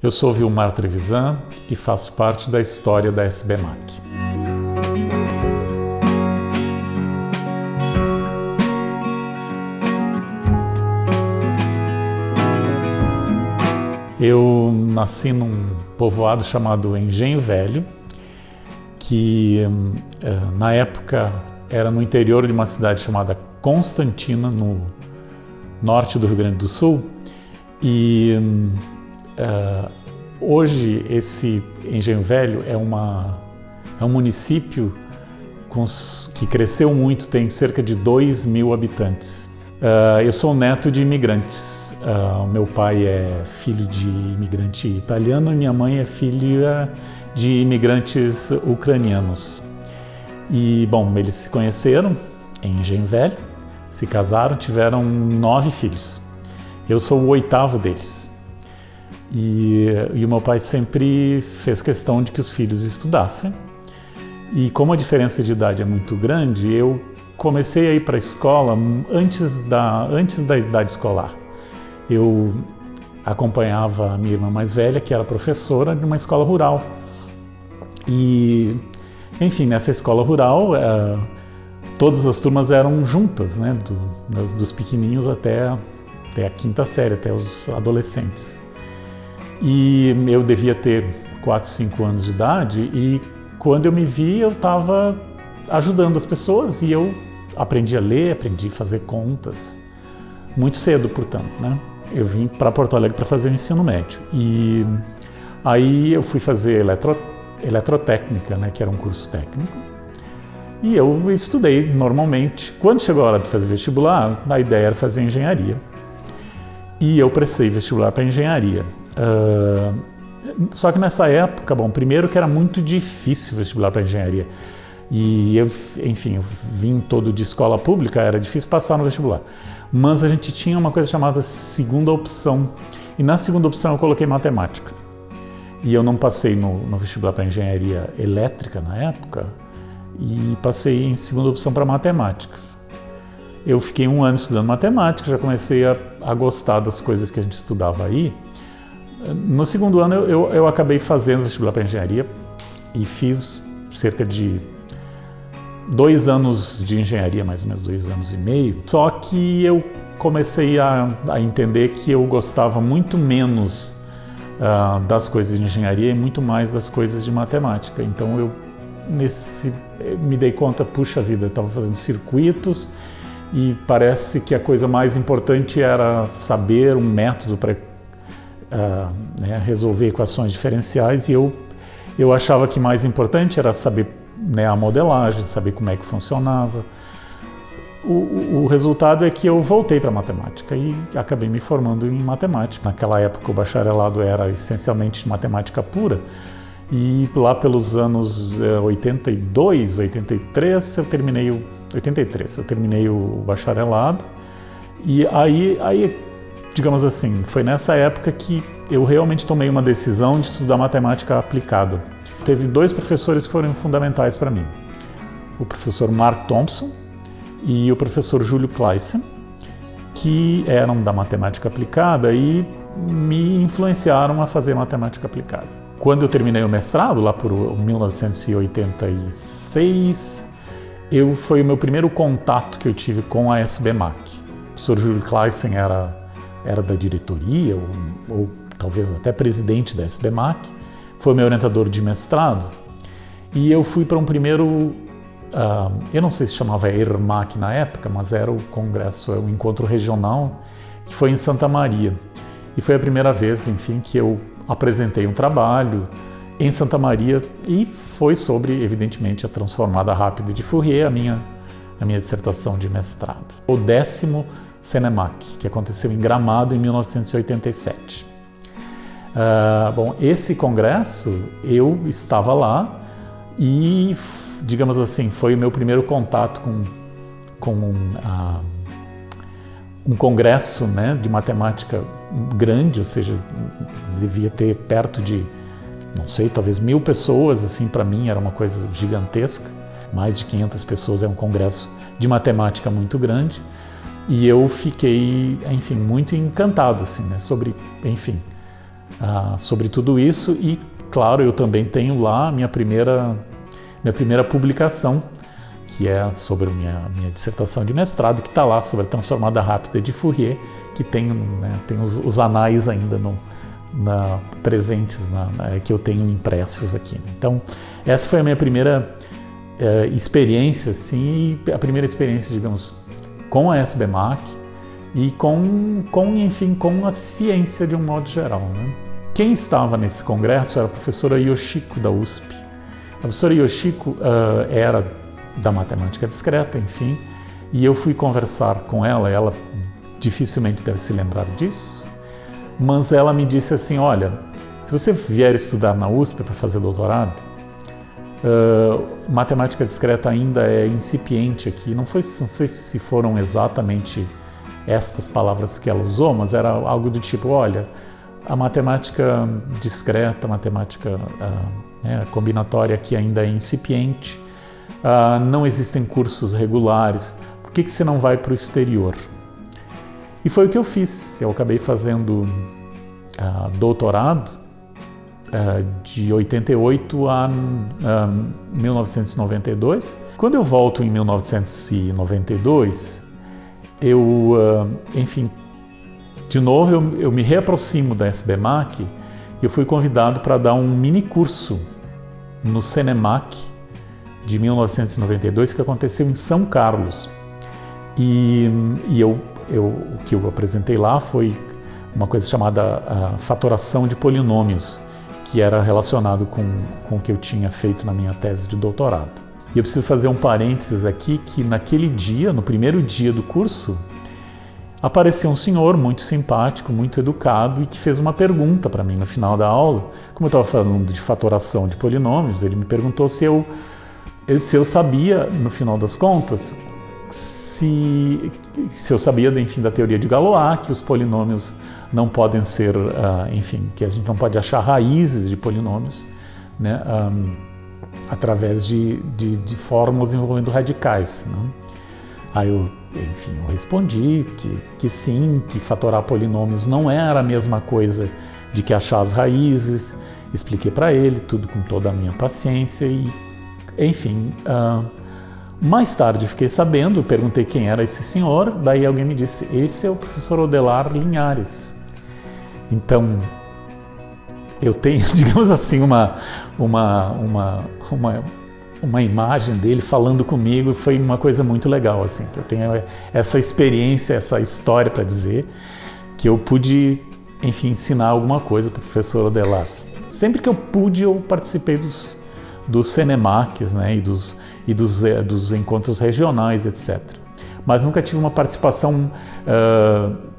Eu sou Vilmar Trevisan e faço parte da história da SBMAC. Eu nasci num povoado chamado Engenho Velho, que na época era no interior de uma cidade chamada Constantina, no norte do Rio Grande do Sul, e hoje esse Engenho Velho é um município que cresceu muito, tem cerca de 2.000 habitantes. Eu sou neto de imigrantes. Meu pai é filho de imigrante italiano e minha mãe é filha de imigrantes ucranianos. E, bom, eles se conheceram em Engenho Velho, se casaram, tiveram 9 filhos. Eu sou o 8º deles. E o meu pai sempre fez questão de que os filhos estudassem. E como a diferença de idade é muito grande, eu comecei a ir para a escola antes da idade escolar. Eu acompanhava a minha irmã mais velha, que era professora de uma escola rural. E, enfim, nessa escola rural, todas as turmas eram juntas, né? Dos pequeninhos até a 5ª série, até os adolescentes. E eu devia ter 4, 5 anos de idade e quando eu me vi eu estava ajudando as pessoas e eu aprendi a ler, aprendi a fazer contas muito cedo, portanto, né? Eu vim para Porto Alegre para fazer o ensino médio e aí eu fui fazer eletrotécnica, né, que era um curso técnico, e eu estudei normalmente. Quando chegou a hora de fazer vestibular, a ideia era fazer engenharia. E eu prestei vestibular para engenharia. Só que nessa época, bom, primeiro que era muito difícil vestibular para engenharia. E eu vim todo de escola pública, era difícil passar no vestibular. Mas a gente tinha uma coisa chamada segunda opção. E na segunda opção eu coloquei matemática. E eu não passei no vestibular para engenharia elétrica na época, e passei em segunda opção para matemática. Eu fiquei 1 ano estudando matemática, já comecei a gostar das coisas que a gente estudava aí. No segundo ano eu acabei fazendo vestibular para engenharia e fiz cerca de 2 anos de engenharia, mais ou menos 2 anos e meio. Só que eu comecei a entender que eu gostava muito menos das coisas de engenharia e muito mais das coisas de matemática. Então eu me dei conta, puxa vida, eu estava fazendo circuitos e parece que a coisa mais importante era saber um método para resolver equações diferenciais, e eu achava que mais importante era saber, né, a modelagem, saber como é que funcionava. O resultado é que eu voltei para matemática e acabei me formando em matemática. Naquela época o bacharelado era essencialmente matemática pura, e lá pelos anos 82, 83 eu terminei o bacharelado. E aí, digamos assim, foi nessa época que eu realmente tomei uma decisão de estudar matemática aplicada. Teve 2 professores que foram fundamentais para mim. O professor Mark Thompson e o professor Júlio Claisen, que eram da matemática aplicada e me influenciaram a fazer matemática aplicada. Quando eu terminei o mestrado, lá por 1986, foi o meu primeiro contato que eu tive com a SBMAC. O professor Júlio Claisen era da diretoria, ou talvez até presidente da SBMAC, foi meu orientador de mestrado, e eu fui para um primeiro, eu não sei se chamava ERMAC na época, mas era o congresso, o encontro regional, que foi em Santa Maria. E foi a primeira vez, enfim, que eu apresentei um trabalho em Santa Maria, e foi sobre, evidentemente, a transformada rápida de Fourier, a minha dissertação de mestrado. O 10º CENEMAC, que aconteceu em Gramado em 1987. Bom, esse congresso, eu estava lá e, digamos assim, foi o meu primeiro contato com um congresso, né, de matemática grande, ou seja, devia ter perto de, não sei, talvez 1.000 pessoas, assim, para mim era uma coisa gigantesca. Mais de 500 pessoas, é um congresso de matemática muito grande. E eu fiquei, enfim, muito encantado, assim, né, sobre, enfim, sobre tudo isso e, claro, eu também tenho lá minha primeira publicação, que é sobre minha dissertação de mestrado, que está lá sobre a transformada rápida de Fourier, que tem os anais ainda presentes, que eu tenho impressos aqui. Então, essa foi a minha primeira experiência, assim, a primeira experiência, digamos, com a SBMAC e com a ciência de um modo geral, né? Quem estava nesse congresso era a professora Yoshiko, da USP. A professora Yoshiko era da matemática discreta, enfim, e eu fui conversar com ela dificilmente deve se lembrar disso, mas ela me disse assim, olha, se você vier estudar na USP para fazer doutorado, matemática discreta ainda é incipiente aqui, não sei se foram exatamente estas palavras que ela usou, mas era algo do tipo, olha, a matemática discreta, a matemática combinatória aqui ainda é incipiente, não existem cursos regulares, por que você não vai para o exterior? E foi o que eu fiz, eu acabei fazendo doutorado de 88 a 1992. Quando eu volto em 1992, enfim, de novo eu me reaproximo da SBMAC e eu fui convidado para dar um mini curso no CENEMAC de 1992 que aconteceu em São Carlos. E o que eu apresentei lá foi uma coisa chamada fatoração de polinômios, que era relacionado com o que eu tinha feito na minha tese de doutorado. E eu preciso fazer um parênteses aqui, que naquele dia, no primeiro dia do curso, apareceu um senhor muito simpático, muito educado e que fez uma pergunta para mim no final da aula. Como eu estava falando de fatoração de polinômios, ele me perguntou se eu sabia, no final das contas, se eu sabia, enfim, da teoria de Galois, que os polinômios não podem ser, enfim, que a gente não pode achar raízes de polinômios, né, através de fórmulas envolvendo radicais, né? Aí eu respondi que sim, que fatorar polinômios não era a mesma coisa de que achar as raízes, expliquei para ele tudo com toda a minha paciência e, enfim, mais tarde fiquei sabendo, perguntei quem era esse senhor, daí alguém me disse, esse é o professor Odelar Linhares. Então, eu tenho, digamos assim, uma imagem dele falando comigo, foi uma coisa muito legal, assim, que eu tenho essa experiência, essa história para dizer, que eu pude, enfim, ensinar alguma coisa para o professor Odelar. Sempre que eu pude, eu participei dos CENEMACs, né, e dos encontros regionais, etc. Mas nunca tive uma participação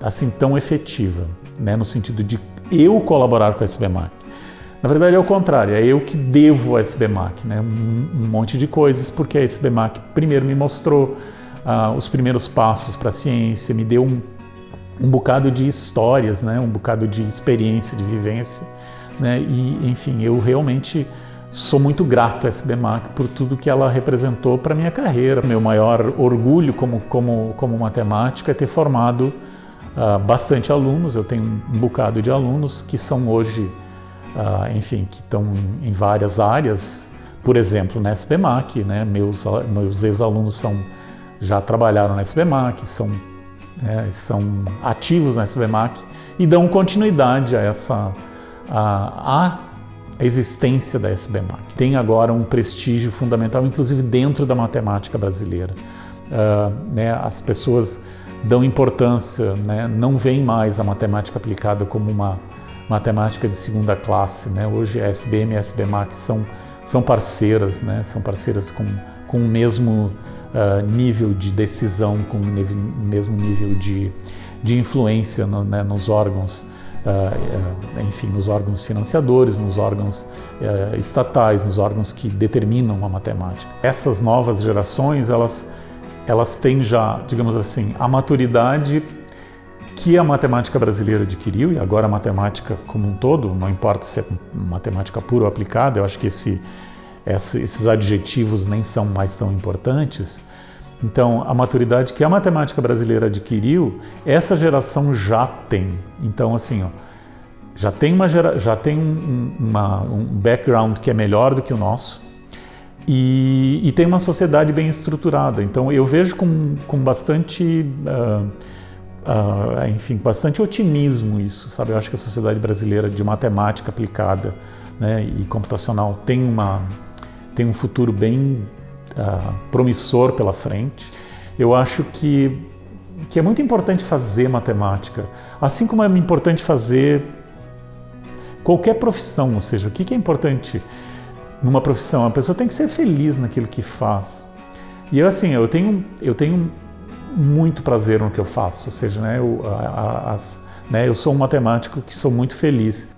assim tão efetiva, né, no sentido de eu colaborar com a SBMAC. Na verdade é o contrário, é eu que devo à SBMAC, né, um monte de coisas, porque a SBMAC primeiro me mostrou os primeiros passos para a ciência, me deu um bocado de histórias, né, um bocado de experiência, de vivência, né, e enfim, eu realmente sou muito grato à SBMAC por tudo que ela representou para a minha carreira. Meu maior orgulho como matemático é ter formado bastante alunos. Eu tenho um bocado de alunos que são hoje, enfim, que estão em várias áreas. Por exemplo, na SBMAC, né? Meus ex-alunos já trabalharam na SBMAC, são ativos na SBMAC e dão continuidade a a existência da SBMAC. Tem agora um prestígio fundamental, inclusive dentro da matemática brasileira. Né, as pessoas dão importância, né, não veem mais a matemática aplicada como uma matemática de segunda classe, né? Hoje a SBM e a SBMAC são parceiras, né? São parceiras com o mesmo nível de decisão, com o mesmo nível de influência né, nos órgãos, enfim, nos órgãos financiadores, nos órgãos estatais, nos órgãos que determinam a matemática. Essas novas gerações, elas têm já, digamos assim, a maturidade que a matemática brasileira adquiriu, e agora a matemática como um todo, não importa se é matemática pura ou aplicada, eu acho que esses adjetivos nem são mais tão importantes. Então, a maturidade que a matemática brasileira adquiriu, essa geração já tem. Então, assim, já tem um background que é melhor do que o nosso e tem uma sociedade bem estruturada. Então eu vejo com bastante, bastante otimismo isso, sabe? Eu acho que a sociedade brasileira de matemática aplicada, né, e computacional tem um futuro bem promissor pela frente. Eu acho que é muito importante fazer matemática, assim como é importante fazer qualquer profissão. Ou seja, o que é importante numa profissão? A pessoa tem que ser feliz naquilo que faz. E eu tenho muito prazer no que eu faço, ou seja, né, eu sou um matemático que sou muito feliz.